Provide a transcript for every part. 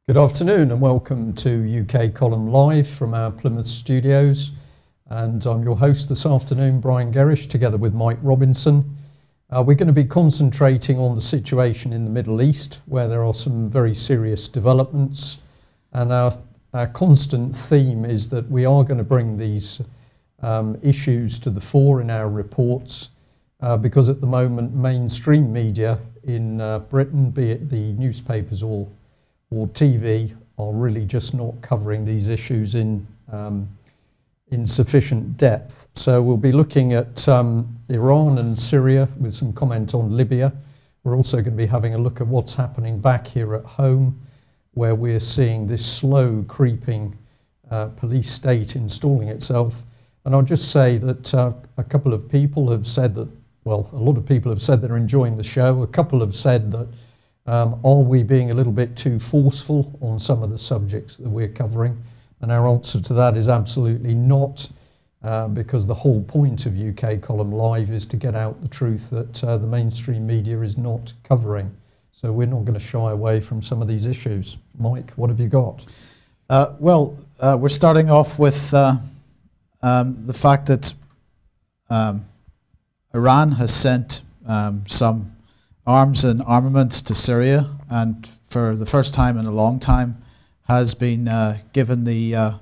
Good afternoon and welcome to UK Column Live from our Plymouth studios. And I'm your host this afternoon, Brian Gerrish, together with Mike Robinson. We're going to be concentrating on the situation in the Middle East, where there are some very serious developments. And our constant theme is that we are going to bring these issues to the fore in our reports, because at the moment mainstream media in Britain, be it the newspapers or TV, are really just not covering these issues in sufficient depth. So we'll be looking at Iran and Syria with some comment on Libya. We're also going to be having a look at what's happening back here at home, where we're seeing this slow creeping police state installing itself. And I'll just say that a couple of people have said that, well, a lot of people have said they're enjoying the show. A couple have said that are we being a little bit too forceful on some of the subjects that we're covering? And our answer to that is absolutely not, because the whole point of UK Column Live is to get out the truth that the mainstream media is not covering. So we're not going to shy away from some of these issues. Mike, what have you got? We're starting off with the fact that Iran has sent some arms and armaments to Syria, and for the first time in a long time has been given the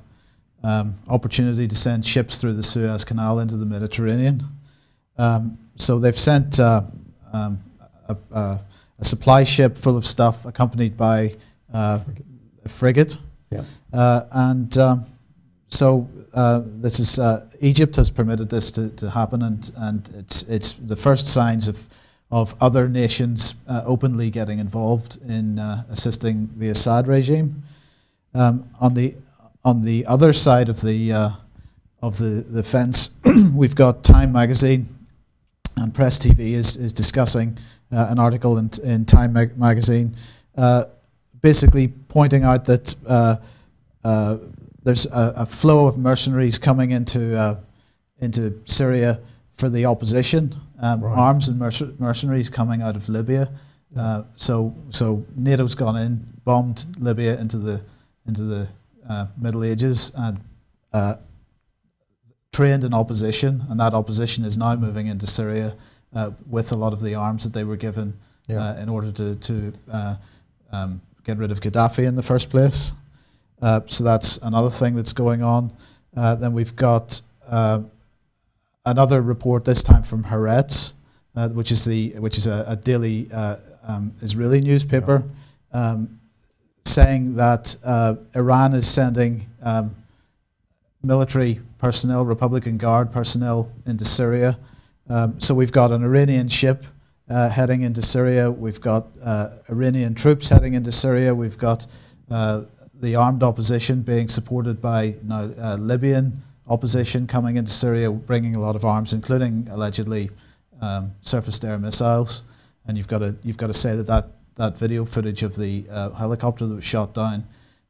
opportunity to send ships through the Suez Canal into the Mediterranean. So they've sent a supply ship full of stuff accompanied by a frigate. Yeah. This is Egypt has permitted this to happen, and it's the first signs of other nations openly getting involved in assisting the Assad regime. On the other side of the fence, we've got Time magazine, and Press TV is discussing an article in Time magazine, basically pointing out that there's a flow of mercenaries coming into Syria for the opposition. Right. Arms and mercenaries coming out of Libya. So NATO's gone in, bombed Libya into the Middle Ages, and trained an opposition, and that opposition is now moving into Syria with a lot of the arms that they were given in order to get rid of Gaddafi in the first place. So that's another thing that's going on. Then we've got another report, this time from Haaretz, which is a daily Israeli newspaper, saying that Iran is sending military personnel, Republican Guard personnel, into Syria. So we've got an Iranian ship heading into Syria. We've got Iranian troops heading into Syria. We've got the armed opposition being supported by now Libyan opposition coming into Syria, bringing a lot of arms, including allegedly surface-to-air missiles. And you've got to say that video footage of the helicopter that was shot down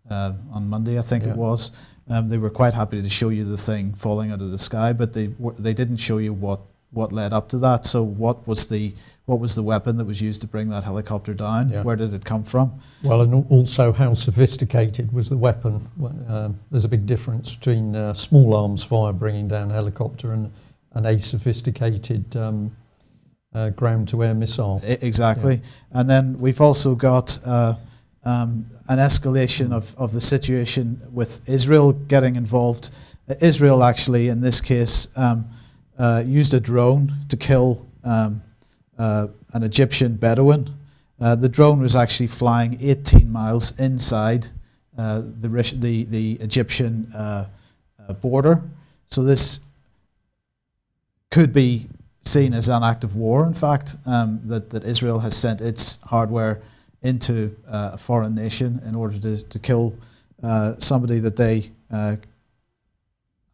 on Monday, I think it was. They were quite happy to show you the thing falling out of the sky, but they didn't show you what led up to that. So what was the weapon that was used to bring that helicopter down? Yeah. Where did it come from? Well, and also how sophisticated was the weapon? There's a big difference between small arms fire bringing down a helicopter and a sophisticated ground-to-air missile. Exactly. Yeah. And then we've also got an escalation of the situation with Israel getting involved. Israel actually, in this case, used a drone to kill an Egyptian Bedouin. The drone was actually flying 18 miles inside the Egyptian border. So this could be seen as an act of war, in fact, that Israel has sent its hardware into a foreign nation in order to kill somebody that they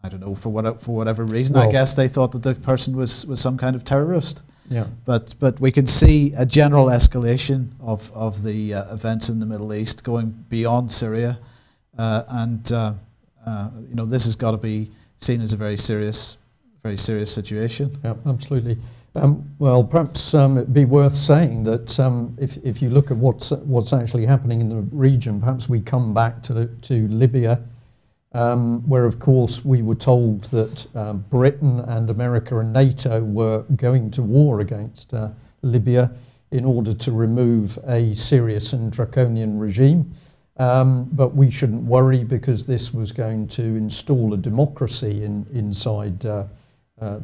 I don't know, for whatever reason. Well, I guess they thought that the person was some kind of terrorist. Yeah. But we can see a general escalation of the events in the Middle East going beyond Syria, and this has got to be seen as a very serious situation. Yeah, absolutely. Well, perhaps it'd be worth saying that if you look at what's actually happening in the region, perhaps we come back to Libya, where of course we were told that Britain and America and NATO were going to war against Libya in order to remove a serious and draconian regime. But we shouldn't worry, because this was going to install a democracy inside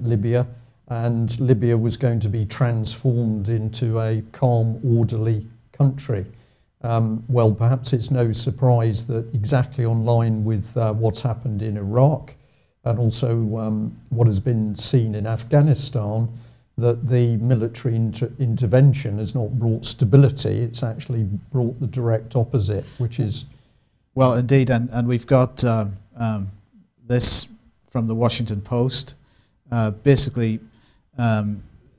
Libya, and Libya was going to be transformed into a calm, orderly country. Well, perhaps it's no surprise that exactly on line with what's happened in Iraq and also what has been seen in Afghanistan, that the military intervention has not brought stability, it's actually brought the direct opposite, which is... Well, indeed, and we've got this from the Washington Post, basically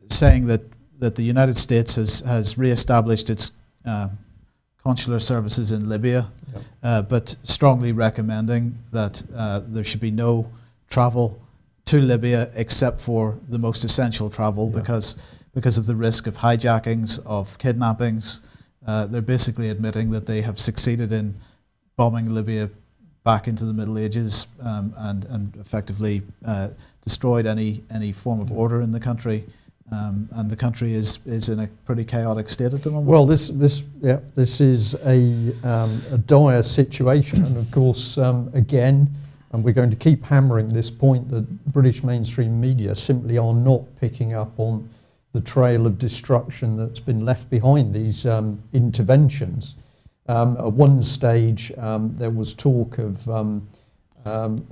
saying that the United States has re-established its consular services in Libya, but strongly recommending that there should be no travel to Libya except for the most essential travel, because of the risk of hijackings, of kidnappings. They're basically admitting that they have succeeded in bombing Libya back into the Middle Ages and effectively destroyed any form of order in the country. And the country is in a pretty chaotic state at the moment. Well, this is a dire situation, and of course, again, and we're going to keep hammering this point, that British mainstream media simply are not picking up on the trail of destruction that's been left behind these interventions. At one stage, there was talk of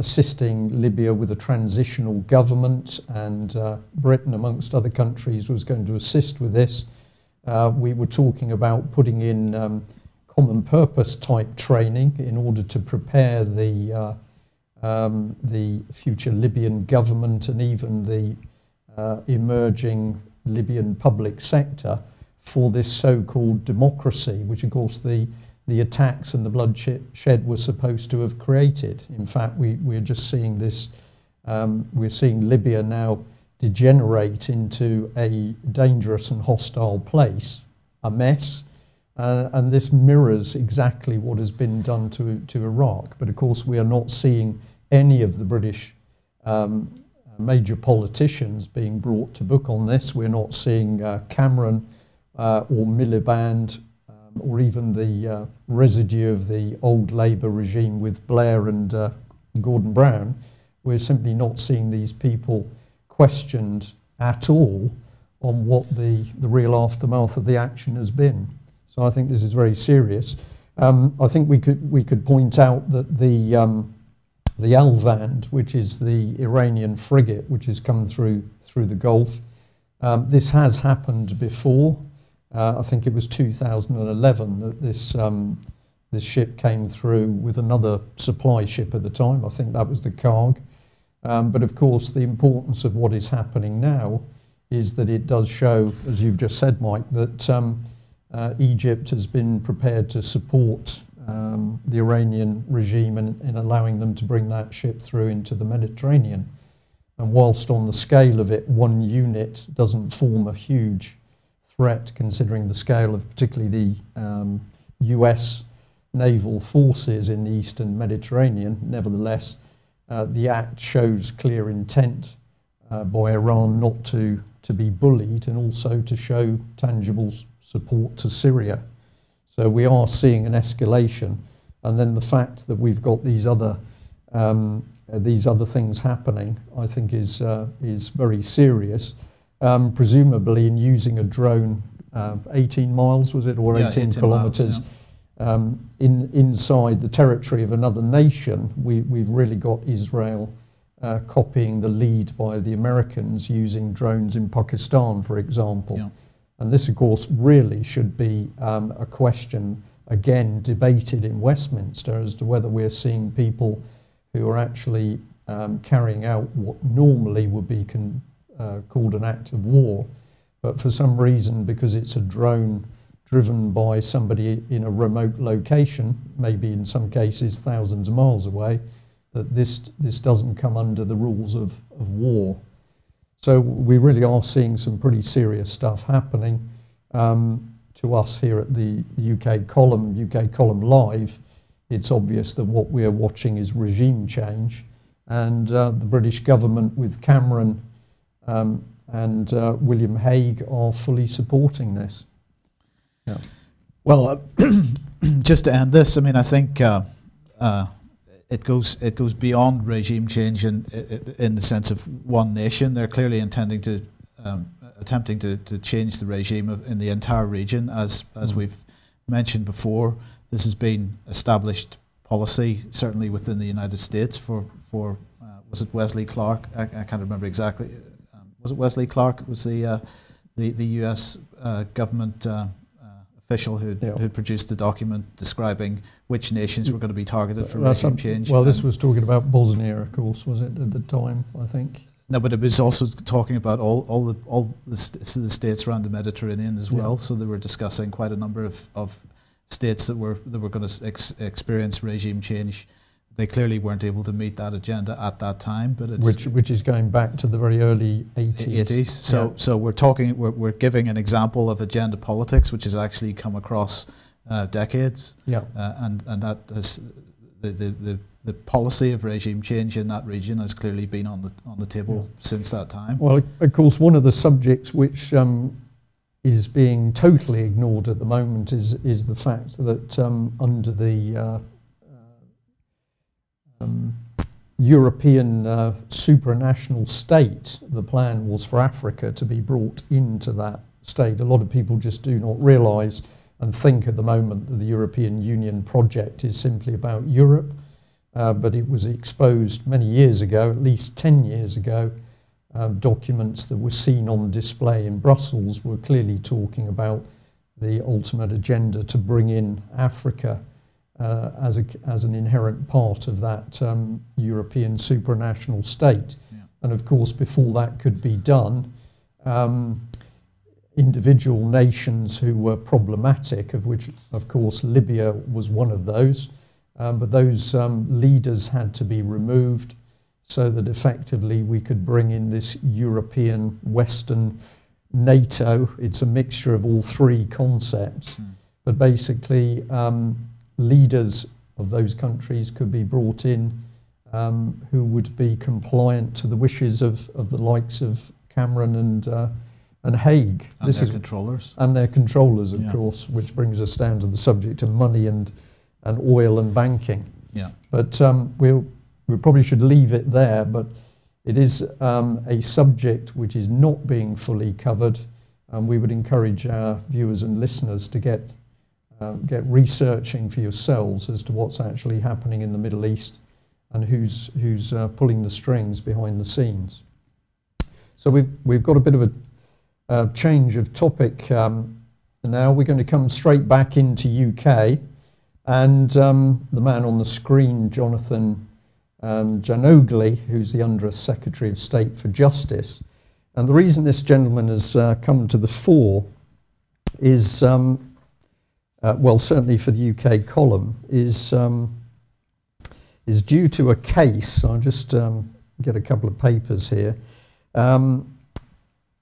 assisting Libya with a transitional government, and Britain, amongst other countries, was going to assist with this. We were talking about putting in common purpose type training in order to prepare the future Libyan government and even the emerging Libyan public sector for this so-called democracy, which of course the attacks and the bloodshed were supposed to have created. In fact, we're just seeing this, we're seeing Libya now degenerate into a dangerous and hostile place, a mess, and this mirrors exactly what has been done to Iraq. But of course, we are not seeing any of the British major politicians being brought to book on this. We're not seeing Cameron or Miliband, or even the residue of the old Labour regime with Blair and Gordon Brown. We're simply not seeing these people questioned at all on what the real aftermath of the action has been. So I think this is very serious. I think we could point out that the Alvand, which is the Iranian frigate which has come through the Gulf, this has happened before. I think it was 2011 that this ship came through with another supply ship at the time. I think that was the Karg. But of course, the importance of what is happening now is that it does show, as you've just said, Mike, that Egypt has been prepared to support the Iranian regime in allowing them to bring that ship through into the Mediterranean. And whilst on the scale of it, one unit doesn't form a huge threat, considering the scale of particularly the US naval forces in the Eastern Mediterranean, nevertheless, the act shows clear intent by Iran not to be bullied, and also to show tangible support to Syria. So we are seeing an escalation, and then the fact that we've got these other things happening, I think, is very serious. Presumably, in using a drone, 18 miles was it, or 18 kilometres, inside the territory of another nation, we've really got Israel copying the lead by the Americans using drones in Pakistan, for example. Yeah. And this, of course, really should be a question, again, debated in Westminster as to whether we're seeing people who are actually carrying out what normally would be called an act of war. But for some reason, because it's a drone driven by somebody in a remote location, maybe in some cases thousands of miles away, that this doesn't come under the rules of war. So we really are seeing some pretty serious stuff happening. To us here at the UK Column Live, it's obvious that what we're watching is regime change, and the British government with Cameron and William Hague are fully supporting this. Yeah. Well, just to end this, I mean, I think it goes beyond regime change in the sense of one nation. They're clearly attempting to change the regime in the entire region, as we've mentioned before. This has been established policy, certainly within the United States, for was it Wesley Clark? I can't remember exactly. Was it Wesley Clark? Was the U.S. government official who produced the document describing which nations were going to be targeted for regime change? Well, this was talking about Bosnia, of course, was it, at the time, I think? No, but it was also talking about all the states around the Mediterranean as well. So they were discussing quite a number of states that were going to experience regime change. They clearly weren't able to meet that agenda at that time, but it's which is going back to the very early 80s. 80s. So we're giving an example of agenda politics, which has actually come across decades. Yeah. And that has the policy of regime change in that region has clearly been on the table since that time. Well, of course, one of the subjects which is being totally ignored at the moment is the fact that under the European supranational state, the plan was for Africa to be brought into that state. A lot of people just do not realise and think at the moment that the European Union project is simply about Europe, but it was exposed many years ago, at least 10 years ago. Documents that were seen on display in Brussels were clearly talking about the ultimate agenda to bring in Africa as an inherent part of that European supranational state. Yeah. And of course, before that could be done, individual nations who were problematic, of which, of course, Libya was one of those, but those leaders had to be removed so that effectively we could bring in this European Western NATO. It's a mixture of all three concepts, but basically leaders of those countries could be brought in who would be compliant to the wishes of the likes of Cameron and Hague. And their controllers. And their controllers, of course, which brings us down to the subject of money and oil and banking. Yeah. But we probably should leave it there, but it is a subject which is not being fully covered, and we would encourage our viewers and listeners to get researching for yourselves as to what's actually happening in the Middle East and who's pulling the strings behind the scenes. So we've got a bit of a change of topic now. We're going to come straight back into UK, and the man on the screen, Jonathan Janogly, who's the Under Secretary of State for Justice. And the reason this gentleman has come to the fore is, well, certainly for the UK column, is due to a case. I'll just get a couple of papers here.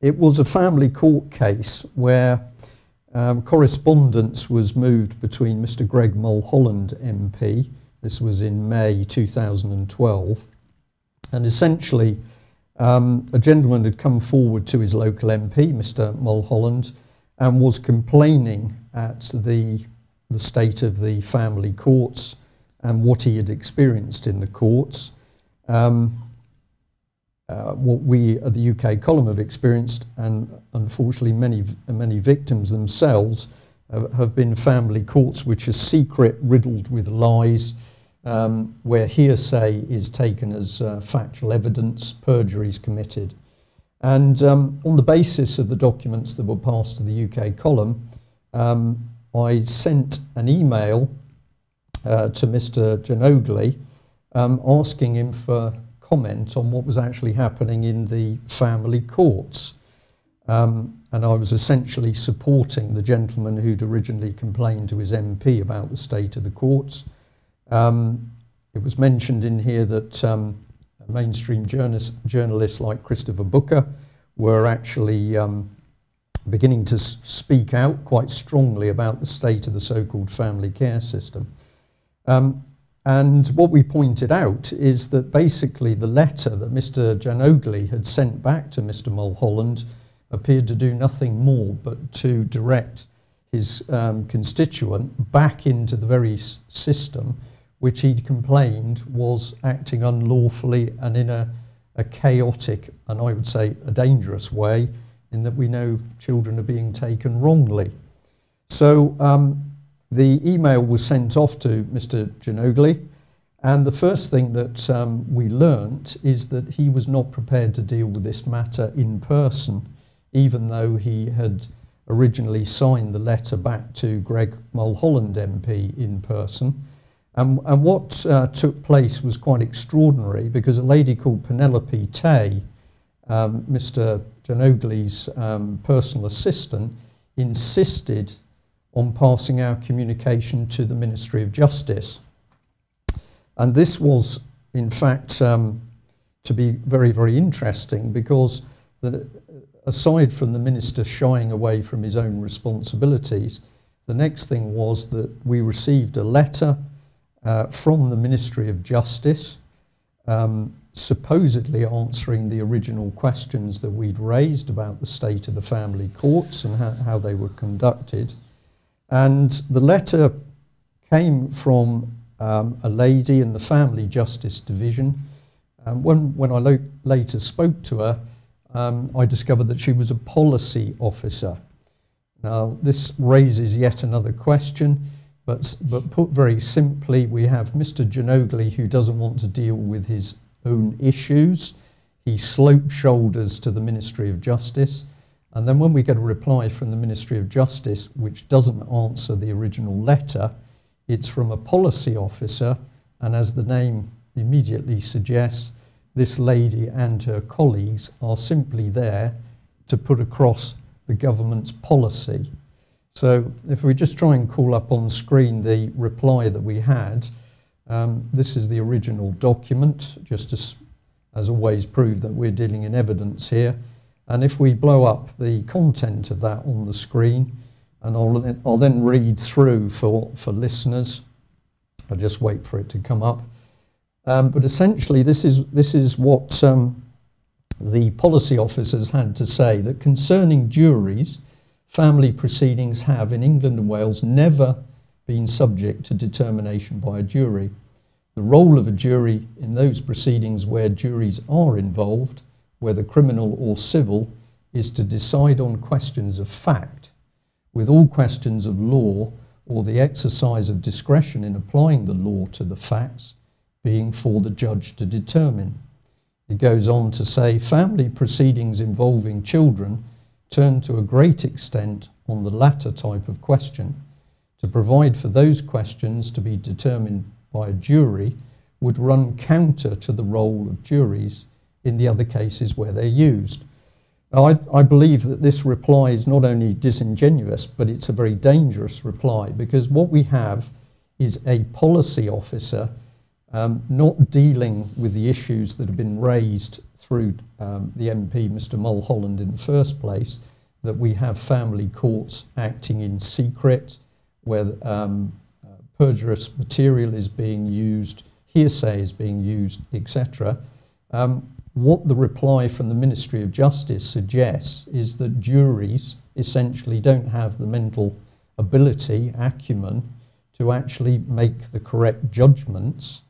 It was a family court case where correspondence was moved between Mr. Greg Mulholland MP. This was in May 2012. And essentially, a gentleman had come forward to his local MP, Mr. Mulholland, and was complaining at the state of the family courts and what he had experienced in the courts. What we at the UK column have experienced, and unfortunately many victims themselves, have been family courts which are secret, riddled with lies, where hearsay is taken as factual evidence, perjury is committed. And on the basis of the documents that were passed to the UK column, I sent an email to Mr. Janogly asking him for comment on what was actually happening in the family courts. And I was essentially supporting the gentleman who'd originally complained to his MP about the state of the courts. It was mentioned in here that mainstream journalists like Christopher Booker were actually beginning to speak out quite strongly about the state of the so-called family care system. And what we pointed out is that basically the letter that Mr. Janogly had sent back to Mr. Mulholland appeared to do nothing more but to direct his constituent back into the very system which he'd complained was acting unlawfully and in a chaotic and I would say a dangerous way, in that we know children are being taken wrongly. So the email was sent off to Mr. Janogly, and the first thing that we learnt is that he was not prepared to deal with this matter in person, even though he had originally signed the letter back to Greg Mulholland MP in person. And what took place was quite extraordinary, because a lady called Penelope Tay, Mr. Janogly's personal assistant, insisted on passing our communication to the Ministry of Justice. And this was, in fact, to be very, very interesting, because aside from the minister shying away from his own responsibilities, the next thing was that we received a letter from the Ministry of Justice, supposedly answering the original questions that we'd raised about the state of the family courts and how they were conducted. And the letter came from a lady in the Family Justice Division. When I later spoke to her, I discovered that she was a policy officer. Now, this raises yet another question, but put very simply, we have Mr. Janogly, who doesn't want to deal with his own issues. He sloped shoulders to the Ministry of Justice. And then when we get a reply from the Ministry of Justice, which doesn't answer the original letter, it's from a policy officer, and as the name immediately suggests, this lady and her colleagues are simply there to put across the government's policy. So if we just try and call up on screen the reply that we had, this is the original document, just as always prove that we're dealing in evidence here. And if we blow up the content of that on the screen, and I'll then read through for listeners. I'll just wait for it to come up. But essentially, this is what the policy officers had to say, that concerning juries, family proceedings have in England and Wales never been subject to determination by a jury. The role of a jury in those proceedings where juries are involved, whether criminal or civil, is to decide on questions of fact, with all questions of law or the exercise of discretion in applying the law to the facts being for the judge to determine. It goes on to say, family proceedings involving children turn to a great extent on the latter type of question. To provide for those questions to be determined by a jury would run counter to the role of juries in the other cases where they're used. Now, I believe that this reply is not only disingenuous, but it's a very dangerous reply, because what we have is a policy officer not dealing with the issues that have been raised through the MP, Mr. Mulholland, in the first place, that we have family courts acting in secret, where perjurious material is being used, hearsay is being used, etc. What the reply from the Ministry of Justice suggests is that juries essentially don't have the mental ability, acumen, to actually make the correct judgments.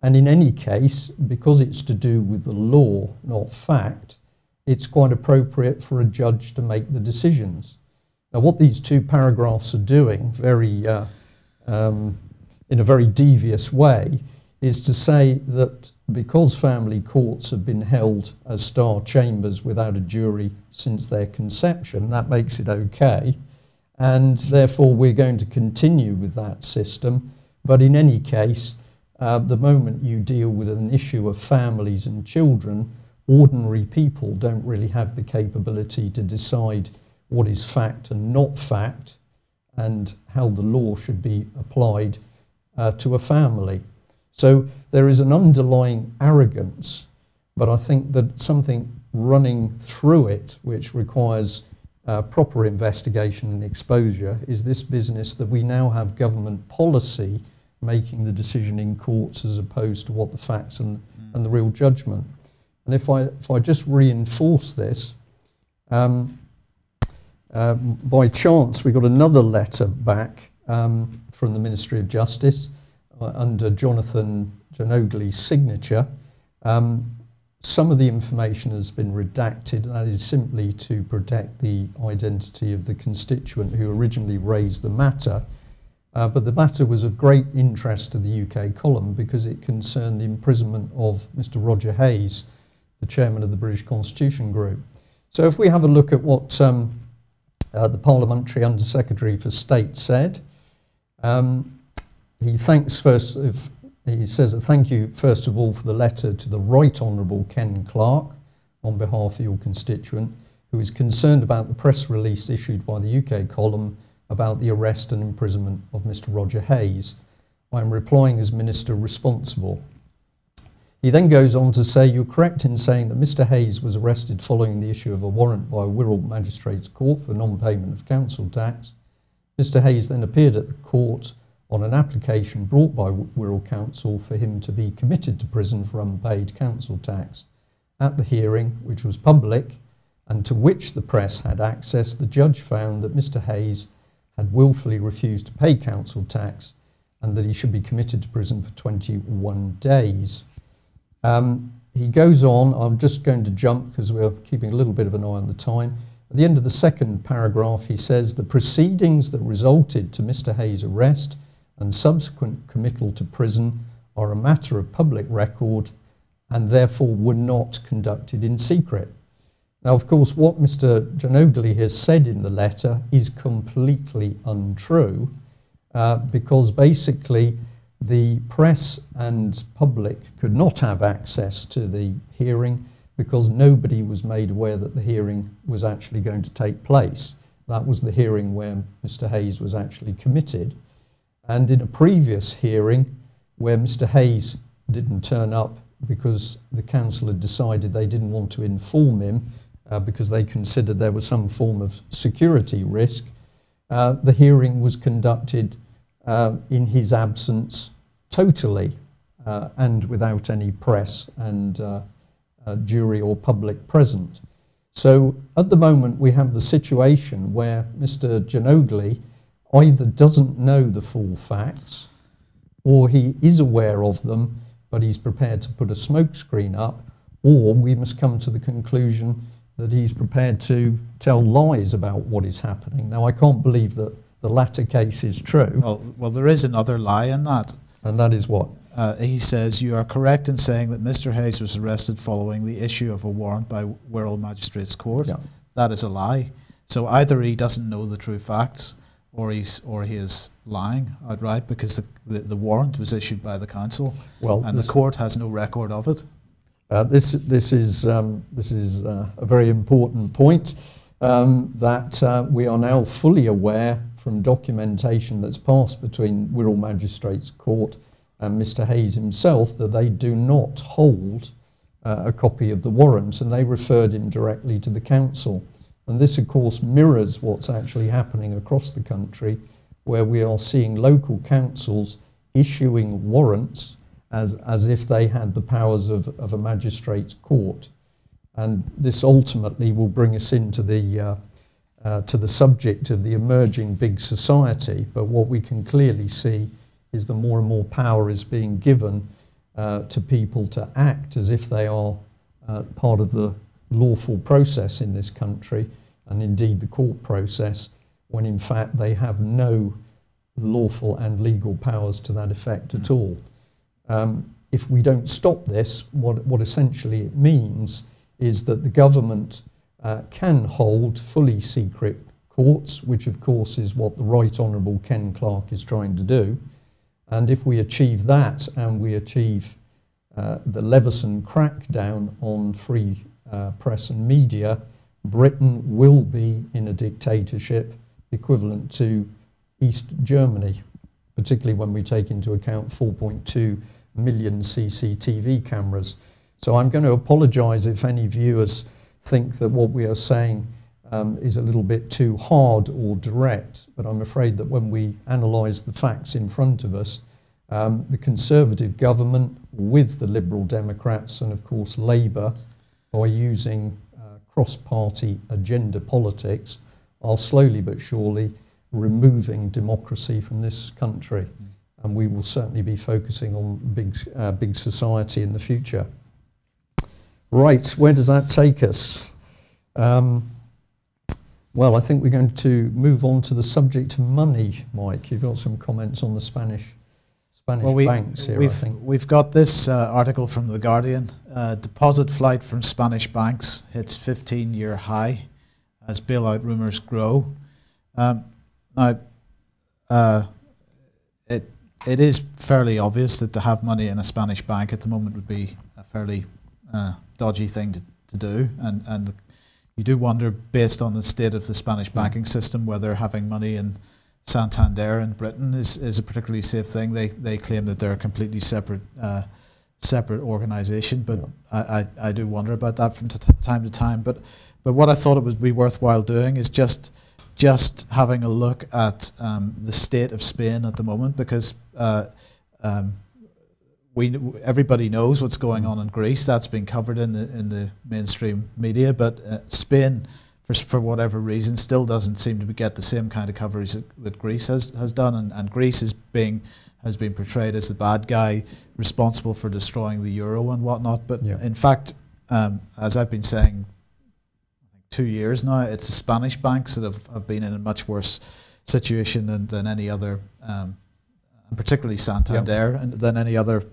And in any case, because it's to do with the law, not fact, it's quite appropriate for a judge to make the decisions. Now, what these two paragraphs are doing in a very devious way is to say that because family courts have been held as star chambers without a jury since their conception, that makes it okay, and therefore we're going to continue with that system. But in any case, the moment you deal with an issue of families and children, ordinary people don't really have the capability to decide what is fact and not fact, and how the law should be applied to a family. So there is an underlying arrogance, but I think that something running through it, which requires proper investigation and exposure, is this business that we now have government policy making the decision in courts as opposed to what the facts and the real judgment. And if I just reinforce this, by chance we got another letter back from the Ministry of Justice under Jonathan Giannogli's signature. Some of the information has been redacted. That is simply to protect the identity of the constituent who originally raised the matter. But the matter was of great interest to the UK column because it concerned the imprisonment of Mr. Roger Hayes, the chairman of the British Constitution Group. So if we have a look at what the Parliamentary Under-Secretary for State said, he says a thank you first of all for the letter to the Right Honourable Ken Clarke on behalf of your constituent, who is concerned about the press release issued by the UK column about the arrest and imprisonment of Mr. Roger Hayes. I am replying as Minister responsible. He then goes on to say, you're correct in saying that Mr. Hayes was arrested following the issue of a warrant by Wirral Magistrates Court for non-payment of council tax. Mr. Hayes then appeared at the court on an application brought by Wirral Council for him to be committed to prison for unpaid council tax. At the hearing, which was public and to which the press had access, the judge found that Mr. Hayes had willfully refused to pay council tax and that he should be committed to prison for 21 days. He goes on, I'm just going to jump because we're keeping a little bit of an eye on the time. At the end of the second paragraph, he says, the proceedings that resulted to Mr. Hayes' arrest and subsequent committal to prison are a matter of public record and therefore were not conducted in secret. Now, of course, what Mr. Giannogli has said in the letter is completely untrue because basically the press and public could not have access to the hearing because nobody was made aware that the hearing was actually going to take place. That was the hearing where Mr. Hayes was actually committed. And in a previous hearing where Mr. Hayes didn't turn up because the council had decided they didn't want to inform him because they considered there was some form of security risk, the hearing was conducted in his absence totally and without any press and jury or public present. So at the moment we have the situation where Mr. Giannogli either doesn't know the full facts or he is aware of them but he's prepared to put a smokescreen up, or we must come to the conclusion that he's prepared to tell lies about what is happening. Now, I can't believe that the latter case is true. Well, there is another lie in that. And that is what? He says, you are correct in saying that Mr. Hayes was arrested following the issue of a warrant by Wirral Magistrates Court. Yeah. That is a lie. So either he doesn't know the true facts or he is lying outright because the warrant was issued by the council and the court has no record of it. This is a very important point that we are now fully aware from documentation that's passed between Wirral Magistrates Court and Mr. Hayes himself that they do not hold a copy of the warrant and they referred him directly to the council. And this, of course, mirrors what's actually happening across the country where we are seeing local councils issuing warrants as if they had the powers of a magistrate's court. And this ultimately will bring us into the subject of the emerging big society. But what we can clearly see is that more and more power is being given to people to act as if they are part of the lawful process in this country, and indeed the court process, when in fact they have no lawful and legal powers to that effect at all. If we don't stop this, what essentially it means is that the government can hold fully secret courts, which of course is what the Right Honourable Ken Clarke is trying to do. And if we achieve that and we achieve the Leveson crackdown on free press and media, Britain will be in a dictatorship equivalent to East Germany, particularly when we take into account 4.2 million CCTV cameras. So I'm going to apologise if any viewers think that what we are saying is a little bit too hard or direct, but I'm afraid that when we analyse the facts in front of us, the Conservative government with the Liberal Democrats and of course Labour, by using cross-party agenda politics, are slowly but surely removing democracy from this country. And we will certainly be focusing on big society in the future. Right, where does that take us? Well, I think we're going to move on to the subject of money, Mike. You've got some comments on the Spanish banks here, I think. We've got this article from The Guardian. Deposit flight from Spanish banks hits 15-year high as bailout rumours grow. Now, it is fairly obvious that to have money in a Spanish bank at the moment would be a fairly dodgy thing to do, and you do wonder, based on the state of the Spanish banking system, whether having money in Santander in Britain is a particularly safe thing. They claim that they're a completely separate organisation, but I do wonder about that from time to time. But what I thought it would be worthwhile doing is just having a look at the state of Spain at the moment, because everybody knows what's going on in Greece. That's been covered in the mainstream media, but Spain, for whatever reason, still doesn't seem to get the same kind of coverage that Greece has done, and Greece has been portrayed as the bad guy responsible for destroying the euro and whatnot. But in fact, as I've been saying, 2 years now, it's the Spanish banks that have been in a much worse situation than any other, and particularly Santander, and than any other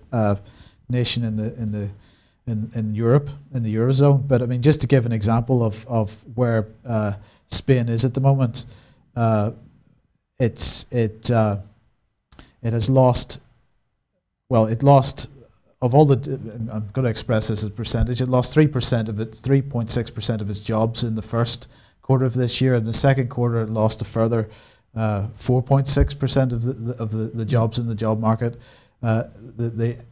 nation in Europe, in the Eurozone. But I mean, just to give an example of where Spain is at the moment, it has lost. Well, it lost, of all the, I'm going to express this as a percentage, it lost 3.6% of its jobs in the first quarter of this year. In the second quarter, it lost a further 4.6% of the jobs in the job market. The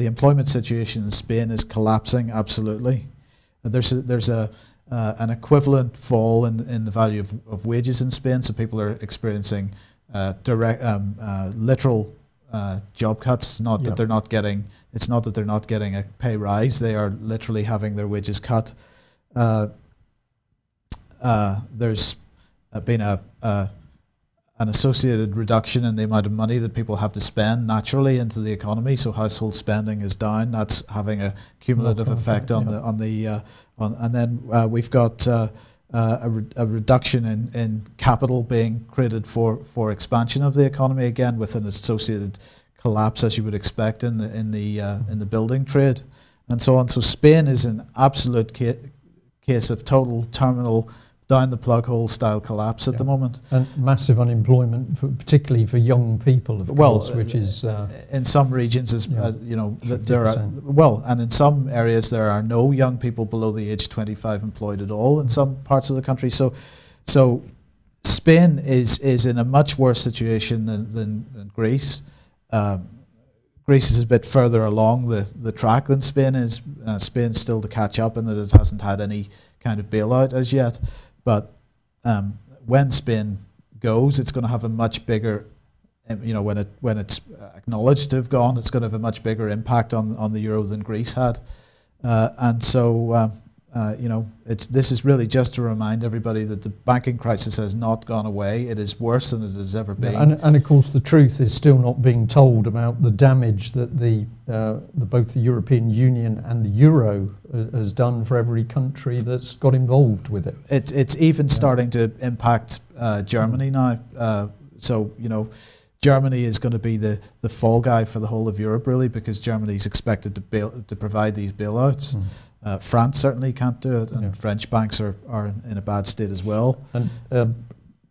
employment situation in Spain is collapsing absolutely. There's an equivalent fall in the value of wages in Spain, so people are experiencing literal job cuts. It's not that they're not getting a pay rise. They are literally having their wages cut. There's been an associated reduction in the amount of money that people have to spend naturally into the economy. So household spending is down. That's having a cumulative effect and then we've got a reduction in capital being created for expansion of the economy, again with an associated collapse, as you would expect in the building trade and so on. So Spain is an absolute case of total terminal down the plug hole style collapse at the moment, and massive unemployment, particularly for young people, of course, which is in some regions, you know, there are and in some areas there are no young people below the age 25 employed at all in some parts of the country. So Spain is in a much worse situation than Greece. Greece is a bit further along the track than Spain is. Spain's still to catch up in that it hasn't had any kind of bailout as yet. But when Spain goes, it's going to have a much bigger, you know, when it's acknowledged to have gone, it's going to have a much bigger impact on the euro than Greece had. And so, you know, this is really just to remind everybody that the banking crisis has not gone away. It is worse than it has ever been. And of course, the truth is still not being told about the damage that both the European Union and the euro has done for every country that's got involved with it. It's even starting to impact Germany now. So, you know, Germany is going to be the fall guy for the whole of Europe, really, because Germany is expected to provide these bailouts. France certainly can't do it, and French banks are in a bad state as well. And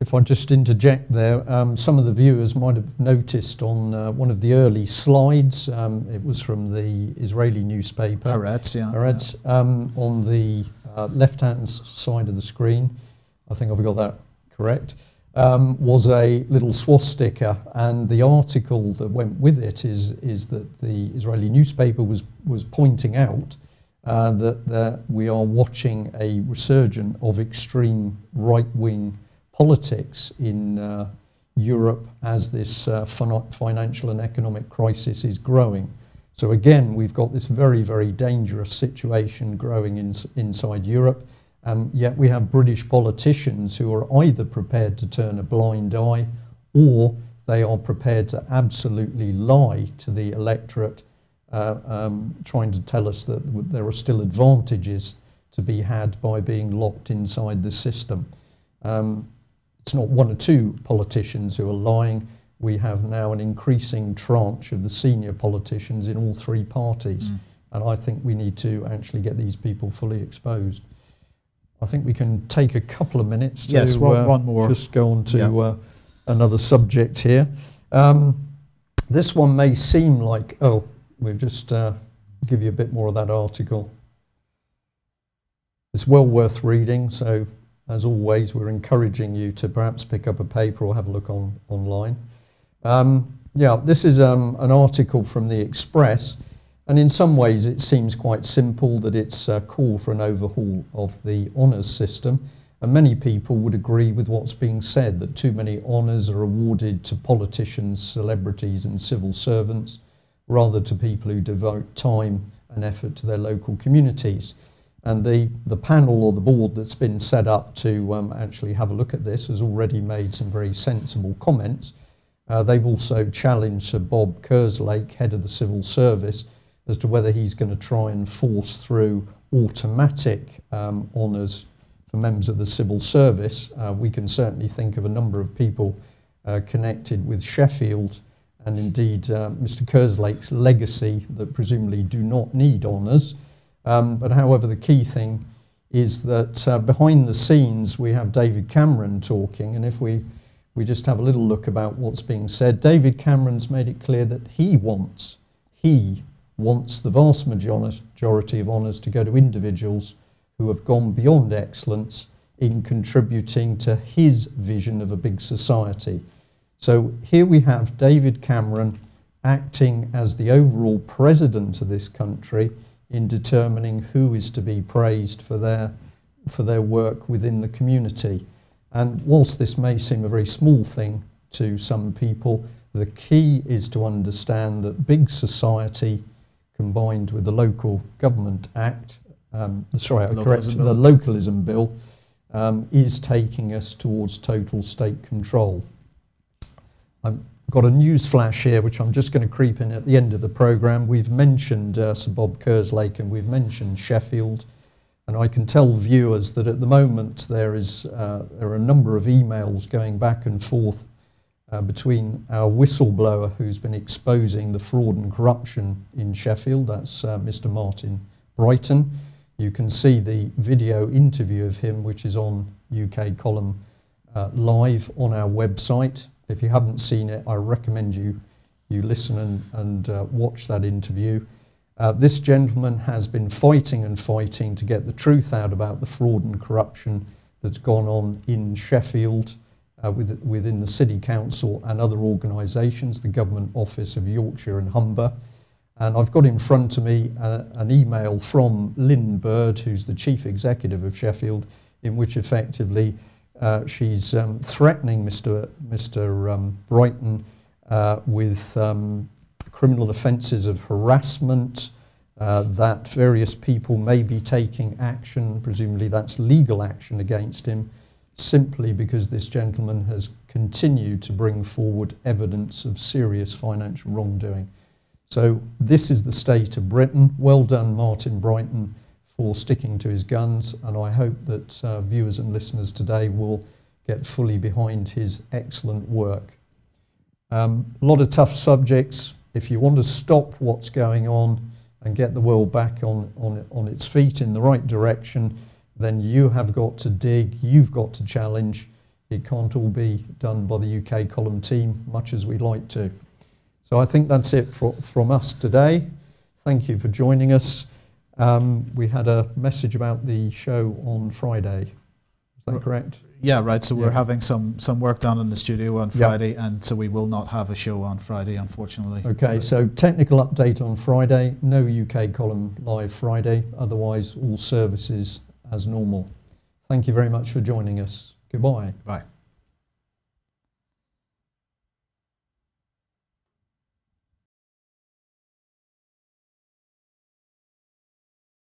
if I just interject there, some of the viewers might have noticed on one of the early slides, it was from the Israeli newspaper, Haaretz, on the left-hand side of the screen, I think I've got that correct, was a little swastika, and the article that went with it is that the Israeli newspaper was pointing out that we are watching a resurgence of extreme right-wing politics in Europe as this financial and economic crisis is growing. So again, we've got this very, very dangerous situation growing inside Europe. Yet we have British politicians who are either prepared to turn a blind eye, or they are prepared to absolutely lie to the electorate, trying to tell us that there are still advantages to be had by being locked inside the system. It's not one or two politicians who are lying. We have now an increasing tranche of the senior politicians in all three parties. And I think we need to actually get these people fully exposed. I think we can take a couple of minutes to one more. Just go on to another subject here. This one may seem like, oh, we'll just give you a bit more of that article. It's well worth reading, so as always, we're encouraging you to perhaps pick up a paper or have a look online. This is an article from the Express, and in some ways it seems quite simple that it's a call for an overhaul of the honours system, and many people would agree with what's being said, that too many honours are awarded to politicians, celebrities and civil servants, rather to people who devote time and effort to their local communities. And the panel or the board that's been set up to actually have a look at this has already made some very sensible comments. They've also challenged Sir Bob Kerslake, head of the civil service, as to whether he's going to try and force through automatic honours for members of the civil service. We can certainly think of a number of people connected with Sheffield and indeed Mr. Kerslake's legacy that presumably do not need honours. But however, the key thing is that behind the scenes we have David Cameron talking, and if we just have a little look about what's being said, David Cameron's made it clear that he wants the vast majority of honours to go to individuals who have gone beyond excellence in contributing to his vision of a big society. So here we have David Cameron acting as the overall president of this country in determining who is to be praised for their work within the community. And whilst this may seem a very small thing to some people, the key is to understand that big society combined with the Local Government Act, the Localism Bill, is taking us towards total state control. I've got a news flash here which I'm just going to creep in at the end of the programme. We've mentioned Sir Bob Kerslake and we've mentioned Sheffield, and I can tell viewers that at the moment there are a number of emails going back and forth between our whistleblower who's been exposing the fraud and corruption in Sheffield, that's Mr. Martin Brighton. You can see the video interview of him which is on UK Column live on our website. If you haven't seen it, I recommend you listen and watch that interview. This gentleman has been fighting and fighting to get the truth out about the fraud and corruption that's gone on in Sheffield within the City Council and other organisations, the Government Office of Yorkshire and Humber. And I've got in front of me an email from Lynn Bird, who's the Chief Executive of Sheffield, in which effectively she's threatening Mr. Brighton with criminal offences of harassment, that various people may be taking action, presumably that's legal action against him, simply because this gentleman has continued to bring forward evidence of serious financial wrongdoing. So this is the state of Britain. Well done, Martin Brighton, for sticking to his guns, and I hope that viewers and listeners today will get fully behind his excellent work. A lot of tough subjects. If you want to stop what's going on and get the world back on its feet in the right direction, then you have got to dig, you've got to challenge. It can't all be done by the UK Column team, much as we'd like to. So I think that's it from us today. Thank you for joining us. We had a message about the show on Friday. Is that correct? Yeah, right. So we're having some work done in the studio on Friday, and so we will not have a show on Friday, unfortunately. Okay, so technical update on Friday, no UK column live Friday, otherwise all services as normal. Thank you very much for joining us. Goodbye. Bye.